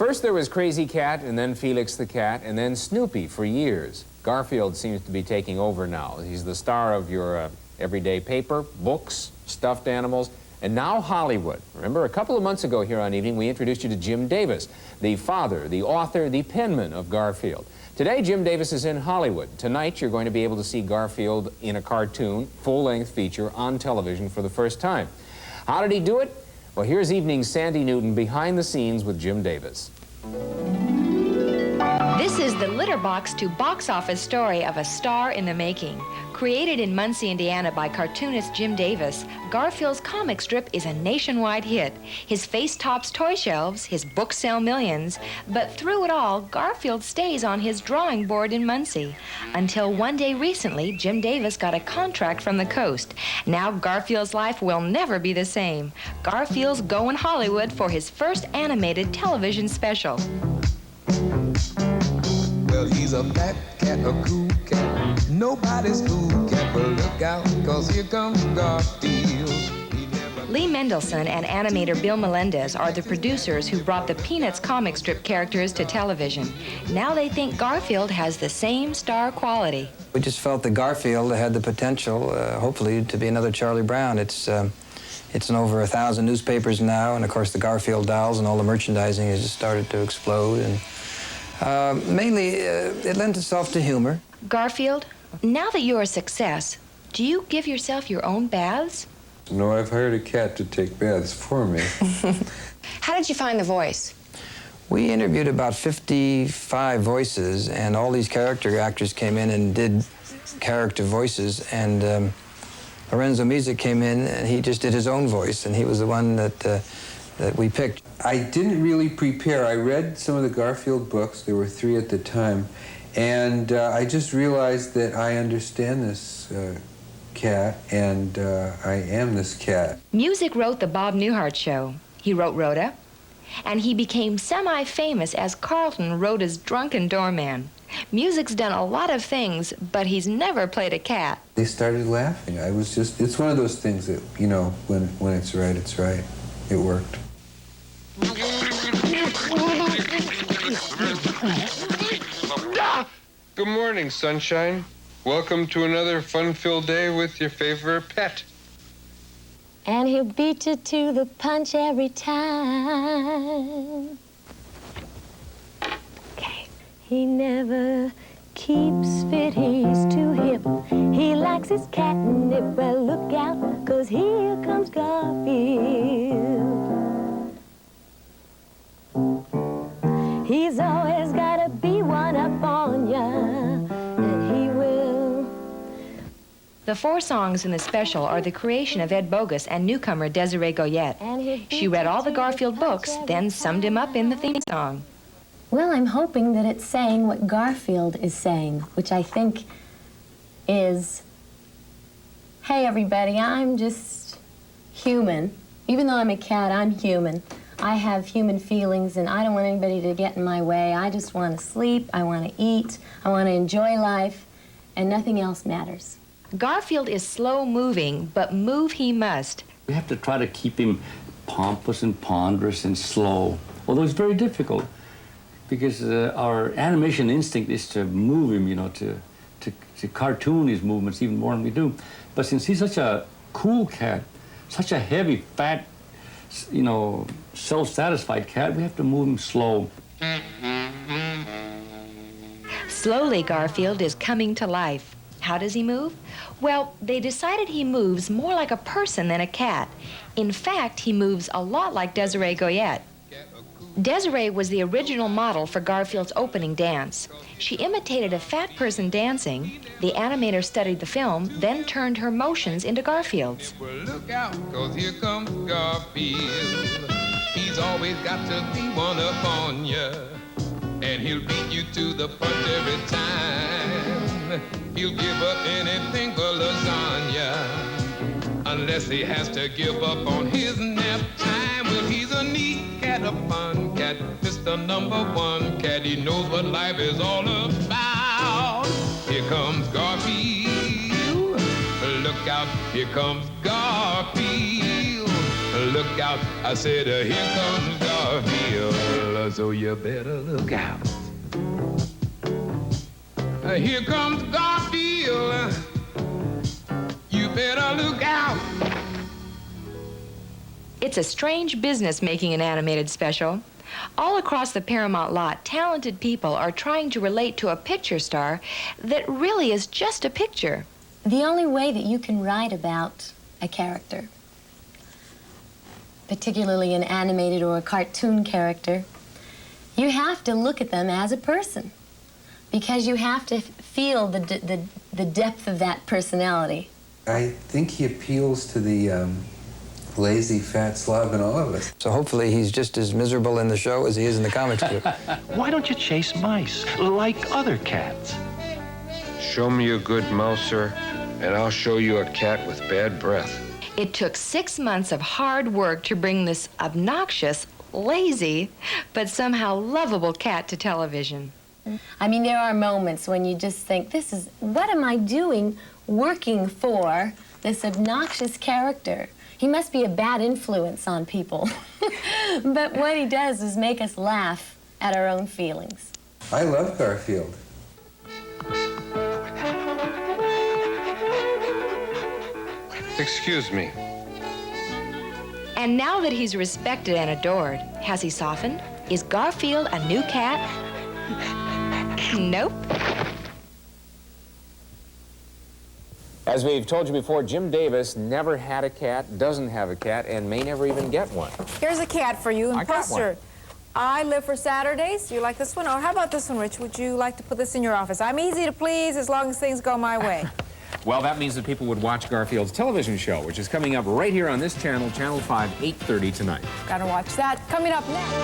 First there was Crazy Cat, and then Felix the Cat, and then Snoopy for years. Garfield seems to be taking over now. He's the star of your everyday paper, books, stuffed animals, and now Hollywood. Remember, a couple of months ago here on Evening, we introduced you to Jim Davis, the father, the author, the penman of Garfield. Today, Jim Davis is in Hollywood. Tonight, you're going to be able to see Garfield in a cartoon, full-length feature on television for the first time. How did he do it? Well, here's Evening's Sandy Newton behind the scenes with Jim Davis. This is the litter box to box office story of a star in the making. Created in Muncie, Indiana by cartoonist Jim Davis, Garfield's comic strip is a nationwide hit. His face tops toy shelves, his books sell millions, but through it all, Garfield stays on his drawing board in Muncie. Until one day recently, Jim Davis got a contract from the coast. Now Garfield's life will never be the same. Garfield's going Hollywood for his first animated television special. Well, he's a fat cat, a cool cat, nobody's cool cat, but look out, 'cause here comes Garfield. Lee Mendelson and animator Bill Melendez are the producers who brought the Peanuts comic strip characters to television. Now they think Garfield has the same star quality. We just felt that Garfield had the potential, hopefully, to be another Charlie Brown. It's in over 1,000 newspapers now, and of course the Garfield dolls and all the merchandising has just started to explode. And mainly, it lends itself to humor. Garfield, now that you're a success, do you give yourself your own baths? No, I've hired a cat to take baths for me. How did you find the voice? We interviewed about 55 voices, and all these character actors came in and did character voices, and Lorenzo Music came in, and he just did his own voice, and he was the one that we picked. I didn't really prepare. I read some of the Garfield books. There were 3 at the time. And I just realized that I understand this cat, and I am this cat. Music wrote The Bob Newhart Show. He wrote Rhoda. And he became semi-famous as Carlton, Rhoda's drunken doorman. Music's done a lot of things, but he's never played a cat. They started laughing. It's one of those things that, you know, when it's right, it's right. It worked. Good morning, sunshine. Welcome to another fun-filled day with your favorite pet. And he'll beat you to the punch every time. Okay. He never keeps fit, he's too hip. He likes his catnip, well, look out, 'cause here comes Garfield. He's always gotta be one up on ya, and he will. The 4 songs in the special are the creation of Ed Bogus and newcomer Desiree Goyette. She read all the Garfield books, then summed him up in the theme song. Well, I'm hoping that it's saying what Garfield is saying, which I think is, hey, everybody, I'm just human. Even though I'm a cat, I'm human. I have human feelings, and I don't want anybody to get in my way. I just want to sleep, I want to eat, I want to enjoy life, and nothing else matters. Garfield is slow-moving, but move he must. We have to try to keep him pompous and ponderous and slow, although it's very difficult, because our animation instinct is to move him, you know, to cartoon his movements even more than we do. But since he's such a cool cat, such a heavy, fat, you know, self-satisfied cat, we have to move him slow. Slowly, Garfield is coming to life. How does he move? Well, they decided he moves more like a person than a cat. In fact, he moves a lot like Desiree Goyette. Desiree was the original model for Garfield's opening dance. She imitated a fat person dancing. The animator studied the film, then turned her motions into Garfield's. Well, look out, 'cause here comes Garfield. He's always got to be one up on ya, and he'll beat you to the punch every time. He'll give up anything for lasagna, unless he has to give up on his nap time. Well, he's a neat cat, a fun cat, Mr. #1 cat. He knows what life is all about. Here comes Garfield. Look out, here comes Garfield. Look out, I said, here comes Garfield. so you better look out. Here comes Garfield, you better look out. It's a strange business making an animated special. All across the Paramount lot, talented people are trying to relate to a picture star that really is just a picture. The only way that you can write about a character, particularly an animated or a cartoon character, you have to look at them as a person, because you have to feel the depth of that personality. I think he appeals to the lazy fat slob in all of us. So hopefully he's just as miserable in the show as he is in the comic strip. Why don't you chase mice like other cats? Show me a good mouser, and I'll show you a cat with bad breath. It took 6 months of hard work to bring this obnoxious, lazy, but somehow lovable cat to television. I mean, there are moments when you just think, what am I doing working for this obnoxious character? He must be a bad influence on people. But what he does is make us laugh at our own feelings. I love Garfield. Excuse me. And now that he's respected and adored, has he softened? Is Garfield a new cat? Nope. As we've told you before, Jim Davis never had a cat, doesn't have a cat, and may never even get one. Here's a cat for you in I got poster. I live for Saturdays. You like this one? Or how about this one, Rich? Would you like to put this in your office? I'm easy to please as long as things go my way. Well, that means that people would watch Garfield's television show, which is coming up right here on this channel, Channel 5, 8:30 tonight. Gotta watch that. Coming up next.